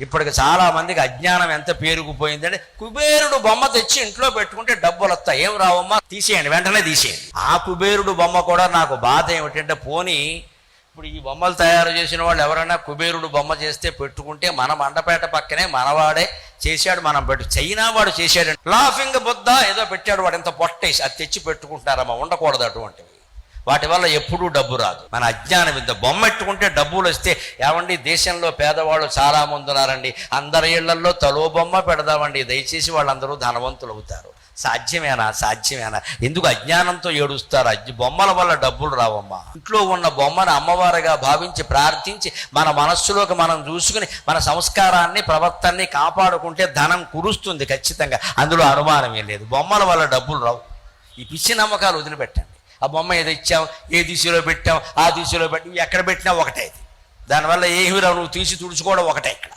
ఇప్పటికి చాలా మందికి అజ్ఞానం ఎంత పేరుకుపోయిందంటే కుబేరుడు బొమ్మ తెచ్చి ఇంట్లో పెట్టుకుంటే డబ్బులు వస్తాయి. ఏం రావమ్మా, తీసేయండి, వెంటనే తీసేయండి. ఆ కుబేరుడు బొమ్మ కూడా నాకు బాధ ఏమిటంటే, పోనీ ఇప్పుడు ఈ బొమ్మలు తయారు చేసిన వాళ్ళు ఎవరైనా కుబేరుడు బొమ్మ చేస్తే పెట్టుకుంటే, మన మండపేట పక్కనే మనవాడే చేశాడు, మనం చైనా వాడు చేశాడు, లాఫింగ్ బుద్ధ ఏదో పెట్టాడు వాడు, ఎంత పొట్టేసి అది తెచ్చి పెట్టుకుంటారమ్మా. ఉండకూడదు అటువంటివి, వాటి వల్ల ఎప్పుడూ డబ్బు రాదు. మన అజ్ఞానం ఇంత. బొమ్మ పెట్టుకుంటే డబ్బులు వస్తే, ఏమండి దేశంలో పేదవాళ్ళు చాలా మంది ఉన్నారండి, అందరి ఇళ్లలో తలో బొమ్మ పెడదామండి, దయచేసి వాళ్ళందరూ ధనవంతులు అవుతారు. సాధ్యమేనా? ఎందుకు అజ్ఞానంతో ఏడుస్తారు? బొమ్మల వల్ల డబ్బులు రావమ్మా. ఇంట్లో ఉన్న బొమ్మను అమ్మవారిగా భావించి ప్రార్థించి మన మనస్సులోకి మనం చూసుకుని మన సంస్కారాన్ని ప్రవర్తనని కాపాడుకుంటే ధనం కురుస్తుంది ఖచ్చితంగా, అందులో అనుమానమే లేదు. బొమ్మల వల్ల డబ్బులు రావు. ఈ పిచ్చి నమ్మకాలు వదిలిపెట్టండి. ఆ బొమ్మ ఏదో ఇచ్చాం, ఏ దిశలో పెట్టాం, ఆ దిశలో పెట్టి ఎక్కడ పెట్టినా ఒకటే. దానివల్ల ఏమి రావు, నువ్వు తీసి తుడుచుకోవడం ఒకటే. ఇక్కడ